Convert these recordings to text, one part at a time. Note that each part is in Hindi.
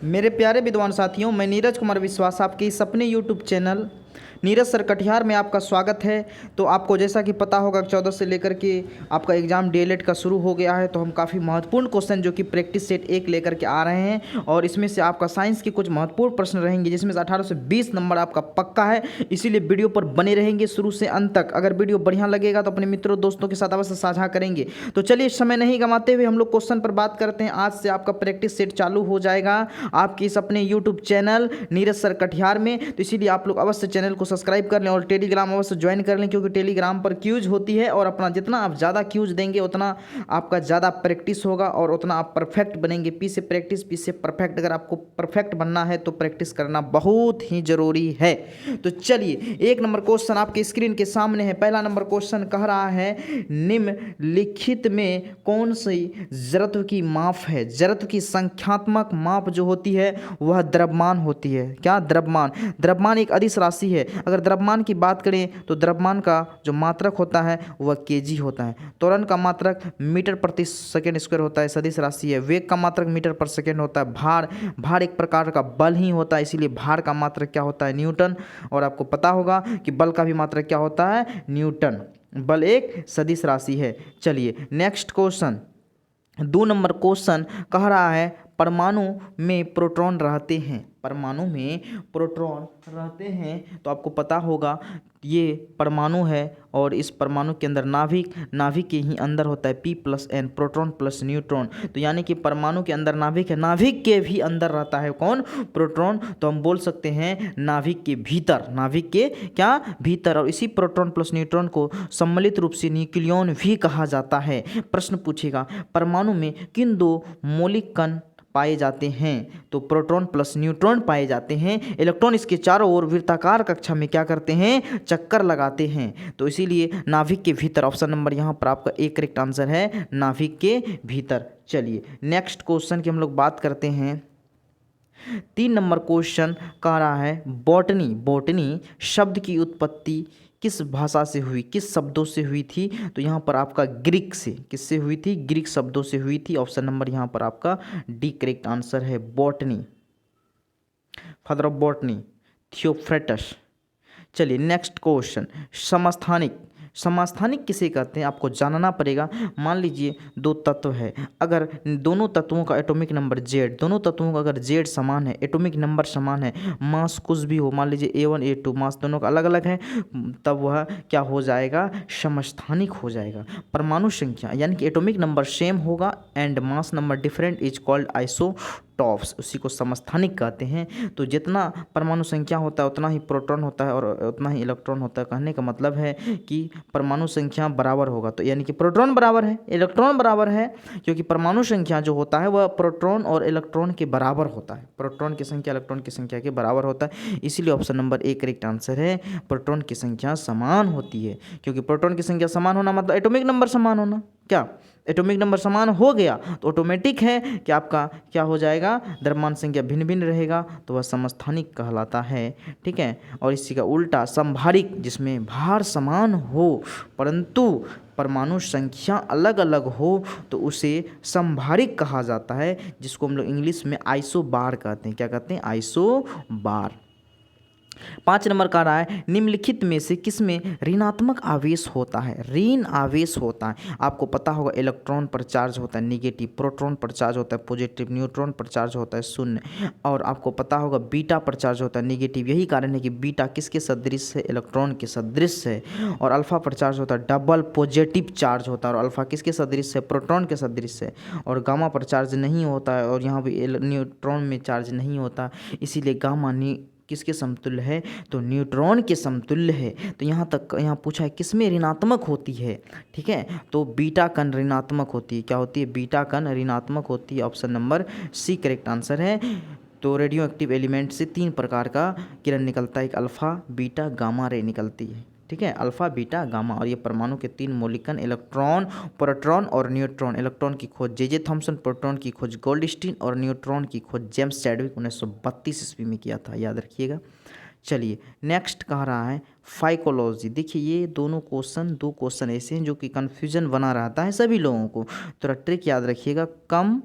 मेरे प्यारे विद्वान साथियों, मैं नीरज कुमार विश्वास आपके इस अपने YouTube channel Neeraj sir Katihar में आपका स्वागत है। तो आपको जैसा कि पता होगा 14 से लेकर के आपका एग्ज़ाम डीएलएड का शुरू हो गया है। तो हम काफ़ी महत्वपूर्ण क्वेश्चन जो कि प्रैक्टिस सेट 1 लेकर के आ रहे हैं और इसमें से आपका साइंस के कुछ महत्वपूर्ण प्रश्न रहेंगे जिसमें से 18 से 20 नंबर आपका पक्का है। इसीलिए वीडियो पर बने रहेंगे शुरू से अंत तक। अगर वीडियो बढ़िया लगेगा तो अपने मित्रों दोस्तों के साथ अवश्य साझा करेंगे। तो चलिए समय नहीं गंवाते हुए हम लोग क्वेश्चन पर बात करते हैं। आज से आपका प्रैक्टिस सेट चालू हो जाएगा आपके इस अपने YouTube channel Neeraj sir Katihar में। तो इसीलिए आप लोग अवश्य चैनल को सब्सक्राइब कर लें और टेलीग्राम अवश्य ज्वाइन कर लें, क्योंकि टेलीग्राम पर क्यूज होती है और अपना जितना आप ज़्यादा क्यूज देंगे उतना आपका ज़्यादा प्रैक्टिस होगा और उतना आप परफेक्ट बनेंगे। पी से प्रैक्टिस, पी से परफेक्ट। अगर आपको परफेक्ट बनना है तो प्रैक्टिस करना बहुत ही ज़रूरी है। तो चलिए 1 नंबर क्वेश्चन आपके स्क्रीन के सामने है। पहला नंबर क्वेश्चन कह रहा है, निम्नलिखित में कौन सी जड़त्व की माप है? जड़त्व की संख्यात्मक माप जो होती है वह द्रव्यमान होती है। क्या? द्रव्यमान। द्रव्यमान एक अदिश राशि है। अगर द्रव्यमान की बात करें तो द्रव्यमान का जो मात्रक होता है वह केजी होता है। त्वरण का मात्रक मीटर प्रति सेकेंड स्क्वायर होता है, सदिश राशि है। वेग का मात्रक मीटर पर सेकेंड होता है। भार एक प्रकार का बल ही होता है, इसीलिए भार का मात्रक क्या होता है? न्यूटन। और आपको पता होगा कि बल का भी मात्रक क्या होता है? न्यूटन। बल एक सदिश राशि है। चलिए नेक्स्ट क्वेश्चन, 2 नंबर क्वेश्चन कह रहा है, परमाणु में प्रोटॉन रहते हैं। परमाणु में प्रोटॉन रहते हैं तो आपको पता होगा ये परमाणु है और इस परमाणु के अंदर नाभिक के ही अंदर होता है P+N, प्रोटॉन प्लस न्यूट्रॉन। तो यानी कि परमाणु के अंदर नाभिक है, नाभिक के भी अंदर रहता है कौन? प्रोटॉन। तो हम बोल सकते हैं नाभिक के भीतर, नाभिक के क्या? भीतर। और इसी प्रोटॉन प्लस न्यूट्रॉन को सम्मिलित रूप से न्यूक्लियॉन भी कहा जाता है। प्रश्न पूछेगा, परमाणु में किन 2 मौलिक कण पाए जाते हैं? तो प्रोटॉन प्लस न्यूट्रॉन पाए जाते हैं। इलेक्ट्रॉन इसके चारों ओर वृत्ताकार कक्षा में क्या करते हैं? चक्कर लगाते हैं। तो इसीलिए नाभिक के भीतर, ऑप्शन नंबर यहाँ पर आपका एक करेक्ट आंसर है, नाभिक के भीतर। चलिए नेक्स्ट क्वेश्चन की हम लोग बात करते हैं। 3 नंबर क्वेश्चन कह रहा है, बॉटनी शब्द की उत्पत्ति किस भाषा से हुई, किस शब्दों से हुई थी? तो यहाँ पर आपका ग्रीक से। किससे हुई थी? ग्रीक शब्दों से हुई थी। ऑप्शन नंबर यहाँ पर आपका डी करेक्ट आंसर है, botany. Father of botany Theophrastus. चलिए नेक्स्ट क्वेश्चन, समस्थानिक किसे कहते हैं? आपको जानना पड़ेगा। मान लीजिए 2 तत्व है, अगर दोनों तत्वों का एटॉमिक नंबर Z, दोनों तत्वों का अगर Z समान है, एटॉमिक नंबर समान है, मास कुछ भी हो, मान लीजिए A1 A2, मास दोनों का अलग अलग है, तब वह क्या हो जाएगा? समस्थानिक हो जाएगा। परमाणु संख्या यानी कि एटॉमिक नंबर सेम होगा and mass number different is called isotopes, उसी को समस्थानिक कहते हैं। तो जितना परमाणु संख्या होता है उतना ही प्रोटॉन होता है और उतना ही इलेक्ट्रॉन होता है। कहने का मतलब है कि परमाणु संख्या बराबर होगा, तो यानी कि प्रोटॉन बराबर है, इलेक्ट्रॉन बराबर है, क्योंकि परमाणु संख्या जो होता है वह प्रोटॉन और इलेक्ट्रॉन के बराबर होता है। प्रोटॉन की संख्या इलेक्ट्रॉन की संख्या के बराबर होता है। इसीलिए ऑप्शन नंबर एक करेक्ट आंसर है, प्रोटॉन की संख्या समान होती है। क्योंकि प्रोटॉन की संख्या समान होना मतलब एटॉमिक नंबर समान होना। क्या एटॉमिक नंबर समान हो गया तो ऑटोमेटिक है कि आपका क्या हो जाएगा? द्रव्यमान संख्या भिन्न भिन्न रहेगा, तो वह समस्थानिक कहलाता है। ठीक है। और इसी का उल्टा समभारिक, जिसमें भार समान हो परंतु परमाणु संख्या अलग अलग हो तो उसे समभारिक कहा जाता है, जिसको हम लोग इंग्लिश में आइसोबार कहते हैं। क्या कहते हैं? आइसोबार। 5 नंबर का रहा है, निम्नलिखित में से किसमें ऋणात्मक आवेश होता है? ऋण आवेश होता है। आपको पता होगा इलेक्ट्रॉन पर चार्ज होता है नेगेटिव, प्रोटॉन पर चार्ज होता है पॉजिटिव, न्यूट्रॉन पर चार्ज होता है शून्य, और आपको पता होगा बीटा पर चार्ज होता है नेगेटिव। यही कारण है कि बीटा किसके सदृश है? इलेक्ट्रॉन के सदृश है। और अल्फा पर चार्ज होता है डबल पॉजिटिव चार्ज होता है, और अल्फा किसके सदृश है? प्रोटॉन के सदृश है। और गामा पर चार्ज नहीं होता है, और यहाँ भी न्यूट्रॉन में चार्ज नहीं होता, इसीलिए गामा किसके समतुल्य है? तो न्यूट्रॉन के समतुल्य है। तो यहाँ पूछा है किसमें ऋणात्मक होती है? ठीक है, तो बीटा कण ऋणात्मक होती है। क्या होती है? बीटा कण ऋणात्मक होती है। Option number C correct answer है। तो रेडियो एक्टिव एलिमेंट से 3 प्रकार का किरण निकलता है, एक अल्फा बीटा गामा रे निकलती है। ठीक है, अल्फा बीटा गामा। और ये परमाणु के 3 मौलिक कण इलेक्ट्रॉन, प्रोटॉन और न्यूट्रॉन। इलेक्ट्रॉन की खोज जे थॉमसन, प्रोटॉन की खोज गोल्डस्टीन और न्यूट्रॉन की खोज जेम्स चैडविक 1932 ईस्वी में किया था, याद रखिएगा। चलिए नेक्स्ट कह रहा है फाइकोलॉजी। देखिए ये दोनों क्वेश्चन, 2 क्वेश्चन ऐसे हैं जो कि कन्फ्यूजन बना रहता है सभी लोगों को। थोड़ा ट्रिक याद रखिएगा, कम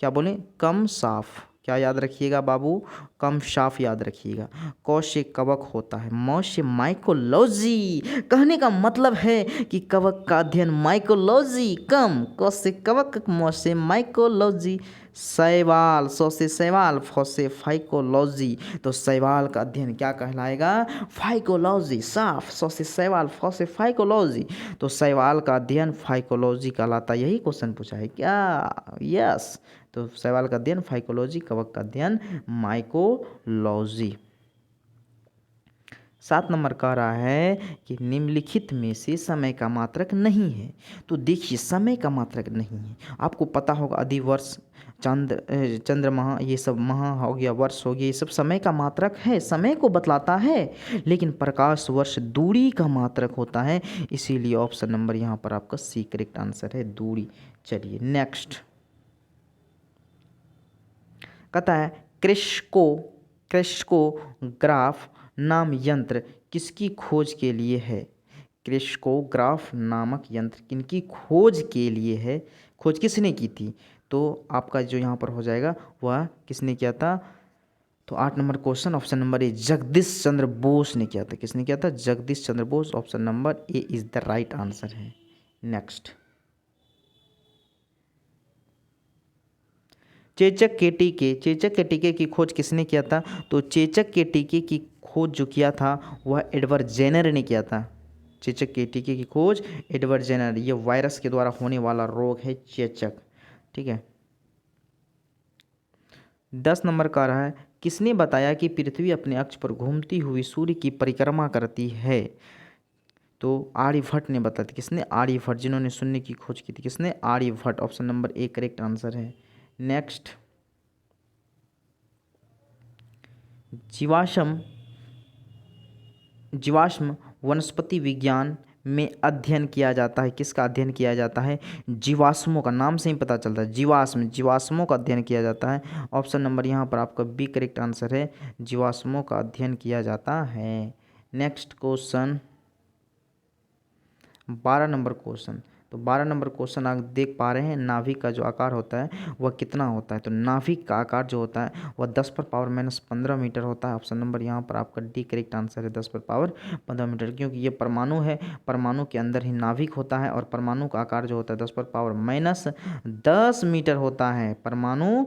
क्या बोलें? कम साफ। क्या याद रखिएगा बाबू, कम शाफ याद रखिएगा। क से कवक होता है, म से माइकोलॉजी। कहने का मतलब है कि कवक का अध्ययन माइकोलॉजी, कम क से कवक, म से माइकोलॉजी। शैवाल, स से शैवाल, फ से फाइकोलॉजी। तो शैवाल का अध्ययन क्या कहलाएगा, फाइकोलॉजी। साफ, स से शैवाल, फ से फाइकोलॉजी। तो शैवाल का अध्ययन फाइकोलॉजी कहलाता। यही क्वेश्चन पूछा है क्या, यस। तो शैवाल का अध्ययन फाइकोलॉजी, कवक का अध्ययन माइकोलॉजी। 7 नंबर कह रहा है कि निम्नलिखित में से समय का मात्रक नहीं है। तो देखिए समय का मात्रक नहीं है, आपको पता होगा अधिवर्ष, चंद्रमा, ये सब माह हो गया, वर्ष हो गया, ये सब समय का मात्रक है, समय को बतलाता है। लेकिन प्रकाश वर्ष दूरी का मात्रक होता है, इसीलिए ऑप्शन नंबर यहाँ पर आपका सी करेक्ट आंसर है, दूरी। चलिए नेक्स्ट कहता है क्रेस्कोग्राफ नाम यंत्र किसकी खोज के लिए है। क्रेस्कोग्राफ नामक यंत्र किनकी खोज के लिए है, खोज किसने की थी। तो आपका जो यहाँ पर हो जाएगा वह किसने किया था। तो 8 number question option number A Jagdish Chandra Bose ने किया था। किसने किया था, Jagdish Chandra Bose. Option number A is the right answer है। नेक्स्ट चेचक के टीके की खोज किसने किया था। तो चेचक के टीके की खोज जो किया था वह एडवर्ड जेनर ने किया था। चेचक के टीके की खोज एडवर्ड जेनर। ये वायरस के द्वारा होने वाला रोग है चेचक, ठीक है। 10 नंबर का रहा है किसने बताया कि पृथ्वी अपने अक्ष पर घूमती हुई सूर्य की परिक्रमा करती है। तो आर्यभट्ट ने बताया। किसने, आर्यभट्ट, जिन्होंने शून्य की खोज की थी। किसने, Aryabhata. Option number A correct answer है। नेक्स्ट जीवाश्म वनस्पति विज्ञान में अध्ययन किया जाता है। किसका अध्ययन किया जाता है, जीवाश्मों का। नाम से ही पता चलता है, जीवाश्मों का अध्ययन किया जाता है। ऑप्शन नंबर यहाँ पर आपका बी करेक्ट आंसर है, जीवाश्मों का अध्ययन किया जाता है। Next question 12 number question. तो 12 नंबर क्वेश्चन आप देख पा रहे हैं, नाभिक का जो आकार होता है वह कितना होता है। तो नाभिक का आकार जो होता है वह 10 पर पावर माइनस 15 मीटर होता है। ऑप्शन नंबर यहाँ पर आपका डी करेक्ट आंसर है, 10 पर पावर 15 मीटर। क्योंकि ये परमाणु है, परमाणु के अंदर ही नाभिक होता है, और परमाणु का आकार जो होता है 10 पर पावर माइनस 10 मीटर होता है। परमाणु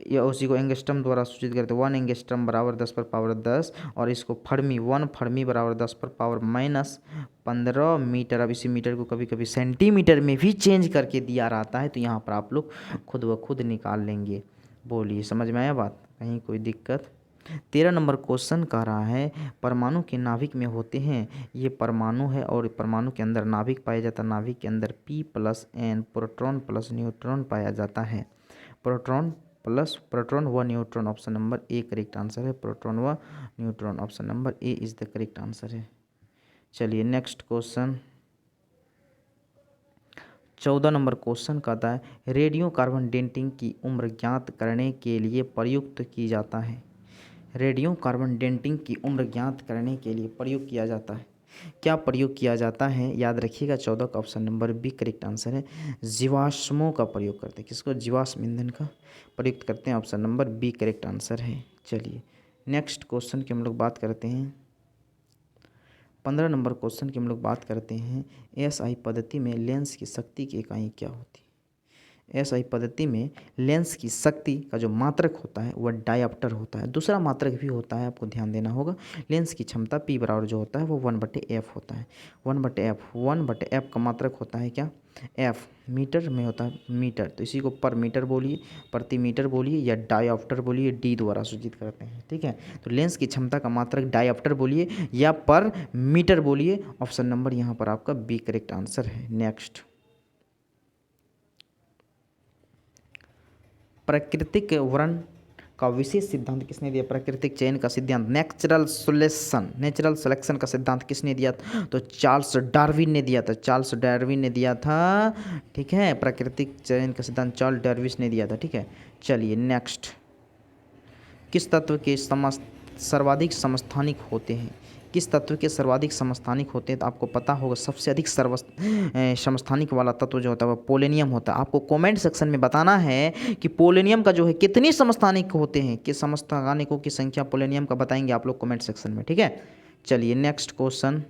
या उसी को एंगस्ट्रम द्वारा सूचित करते हैं। 1 एंगस्ट्रम बराबर 10 पर पावर 10, और इसको फर्मी, 1 फर्मी बराबर 10 पर पावर माइनस 15 मीटर। अब इसी मीटर को कभी कभी सेंटीमीटर में भी चेंज करके दिया रहता है, तो यहाँ पर आप लोग खुद ब खुद निकाल लेंगे। बोलिए, समझ में आया बात, कहीं कोई दिक्कत। 13 नंबर क्वेश्चन कह रहा है परमाणु के नाभिक में होते हैं। ये परमाणु है और परमाणु के अंदर नाभिक पाया जाता है। नाभिक के अंदर P+N प्रोटॉन प्लस न्यूट्रॉन पाया जाता है। प्रोटॉन व neutron. Option number A correct answer है, प्रोटॉन व neutron. Option number A is the correct answer है। चलिए नेक्स्ट क्वेश्चन 14 नंबर क्वेश्चन कहता है रेडियो कार्बन डेटिंग की उम्र ज्ञात करने के लिए प्रयुक्त की जाता है। रेडियो कार्बन डेटिंग की उम्र ज्ञात करने के लिए प्रयोग किया जाता है। क्या प्रयोग किया जाता है, याद रखिएगा 14 का option number B correct answer है, जीवाश्मों का प्रयोग करते हैं। किसको, जीवाश्म ईंधन का प्रयुक्त करते हैं। Option number B correct answer है। चलिए नेक्स्ट क्वेश्चन की हम लोग बात करते हैं। 15 नंबर क्वेश्चन की हम लोग बात करते हैं एसआई पद्धति में लेंस की शक्ति की इकाई क्या होती है। एसआई पद्धति में लेंस की शक्ति का जो मात्रक होता है वह डायप्टर होता है। दूसरा मात्रक भी होता है, आपको ध्यान देना होगा। लेंस की क्षमता P बराबर जो होता है वो 1/f होता है। 1/f का मात्रक होता है क्या, f मीटर में होता है, मीटर। तो इसी को पर मीटर बोलिए, प्रति मीटर बोलिए, या डायप्टर बोलिए, डी द्वारा सूचित करते हैं, ठीक है। तो लेंस की क्षमता का मात्रक डायप्टर बोलिए या पर मीटर बोलिए। ऑप्शन नंबर यहाँ पर आपका बी करेक्ट आंसर है। नेक्स्ट प्राकृतिक वर्ण का विशेष सिद्धांत किसने दिया। प्राकृतिक चयन का सिद्धांत, नेचुरल सिलेक्शन का सिद्धांत किसने दिया था। तो चार्ल्स डार्विन ने दिया था। चार्ल्स डार्विन ने दिया था, ठीक है। प्राकृतिक चयन का सिद्धांत चार्ल्स डार्विन ने दिया था, ठीक है। चलिए नेक्स्ट किस तत्व के सर्वाधिक समस्थानिक होते हैं। किस तत्व के सर्वाधिक समस्थानिक होते हैं? तो आपको पता होगा सबसे अधिक समस्थानिक वाला तत्व जो होता है वो पोलोनियम होता है। आपको कमेंट सेक्शन में बताना है कि पोलोनियम का जो है कितनी समस्थानिक होते हैं, कि समस्थानिकों की संख्या पोलोनियम का बताएंगे आप लोग कमेंट सेक्शन में, ठीक है। चलिए नेक्स्ट क्वेश्चन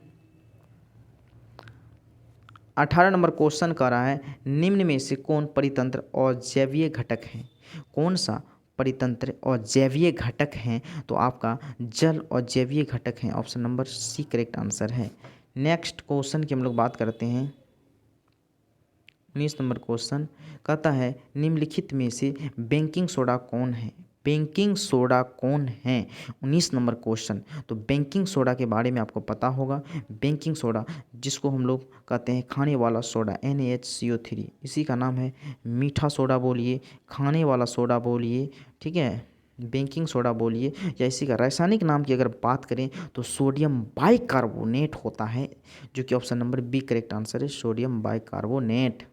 18 नंबर क्वेश्चन कर रहा है, निम्न में से कौन परितंत्र और जैवीय घटक है? कौन सा परितंत्र और जैवीय घटक हैं? तो आपका जल और जैवीय घटक हैं। Option number C correct answer है। नेक्स्ट क्वेश्चन की हम लोग बात करते हैं। 19 नंबर क्वेश्चन कहता है, निम्नलिखित में से बेकिंग सोडा कौन है? बेकिंग सोडा कौन है? 19 नंबर क्वेश्चन। तो बेकिंग सोडा के बारे में आपको पता होगा। बेकिंग सोडा जिसको हम लोग कहते हैं खाने वाला सोडा NaHCO3, इसी का नाम है मीठा सोडा बोलिए, खाने वाला सोडा बोलिए, ठीक है, बेकिंग सोडा बोलिए, या इसी का रासायनिक नाम की अगर बात करें तो सोडियम बाइकार्बोनेट होता है, जो कि option number B correct answer है, सोडियम बाइकार्बोनेट।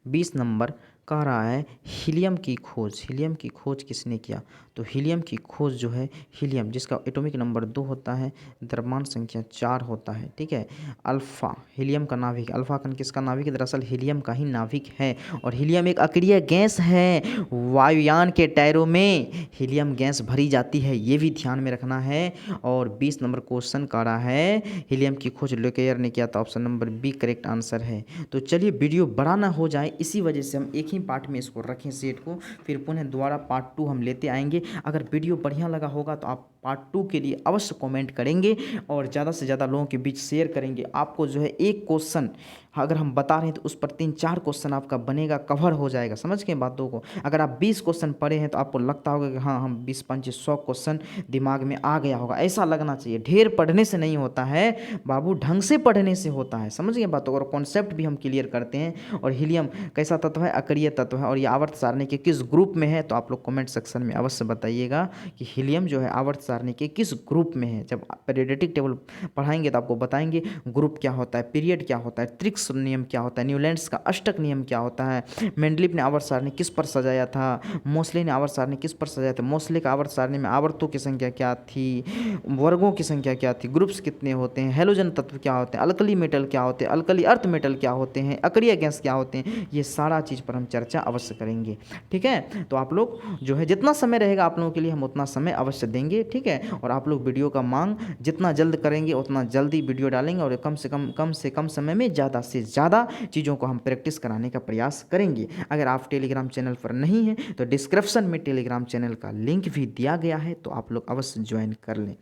20 नंबर कह रहा है, हीलियम की खोज। हीलियम की खोज किसने किया? तो हीलियम की खोज जो है, हीलियम जिसका एटॉमिक नंबर 2 होता है, द्रव्यमान संख्या 4 होता है, ठीक है। अल्फा हीलियम का नाभिक, अल्फा कण किसका नाभिक है? दरअसल हीलियम का ही नाभिक है। और हीलियम एक अक्रिय गैस है। वायुयान के टायरों में हीलियम गैस भरी जाती है, ये भी ध्यान में रखना है। और 20 नंबर क्वेश्चन कह रहा है, हीलियम की खोज लेकेयर ने किया था, option number B correct answer है। तो चलिए वीडियो बड़ा ना हो जाए, इसी वजह से हम एक ही पार्ट में इसको रखें सेट को, फिर पुनः दोबारा पार्ट 2 हम लेते आएंगे। अगर वीडियो बढ़िया लगा होगा तो आप पार्ट 2 के लिए अवश्य कमेंट करेंगे और ज़्यादा से ज़्यादा लोगों के बीच शेयर करेंगे। आपको जो है एक क्वेश्चन अगर हम बता रहे हैं तो उस पर 3-4 क्वेश्चन आपका बनेगा, कवर हो जाएगा। समझ गए बातों को? अगर आप 20 क्वेश्चन पढ़े हैं तो आपको लगता होगा कि हाँ हम 20-25-100 क्वेश्चन दिमाग में आ गया होगा, ऐसा लगना चाहिए। ढेर पढ़ने से नहीं होता है बाबू, ढंग से पढ़ने से होता है। समझ गए बातों को? और कॉन्सेप्ट भी हम क्लियर करते हैं। और हीलियम कैसा तत्व है? अक्रिय तत्व है। और ये आवर्त सारणी के किस ग्रुप में है? तो आप लोग कमेंट सेक्शन में अवश्य बताइएगा कि हीलियम जो है आवर्त सारणी के किस ग्रुप में है। जब पीरियोडिक टेबल पढ़ाएंगे तो आपको बताएंगे ग्रुप क्या होता है, पीरियड क्या होता है, त्रिक्स नियम क्या होता है, न्यूलैंड्स का अष्टक नियम क्या होता है, मेंडलीव ने आवर्त सारणी किस पर सजाया था, मोस्ले ने आवर्त सारणी किस पर सजाया था, मोस्ले का आवर्त सारणी में आवर्तों की संख्या क्या थी, वर्गों की संख्या क्या थी, ग्रुप्स कितने होते हैं, हेलोजन तत्व क्या होते हैं, अल्कली मेटल क्या होते हैं, अल्कली अर्थ मेटल क्या होते हैं, अक्रिय गैस क्या होते हैं, ये सारा चीज़ पर हम चर्चा अवश्य करेंगे। ठीक है, तो आप लोग जो है जितना समय रहेगा आप लोगों के लिए हम उतना समय अवश्य देंगे। ठीक है, और आप लोग वीडियो का मांग जितना जल्द करेंगे उतना जल्दी वीडियो डालेंगे और कम से कम समय में ज़्यादा से ज़्यादा चीज़ों को हम प्रैक्टिस कराने का प्रयास करेंगे। अगर आप टेलीग्राम चैनल पर नहीं हैं तो डिस्क्रिप्शन में टेलीग्राम चैनल का लिंक भी दिया गया है, तो आप लोग अवश्य ज्वाइन कर लें।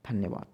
धन्यवाद।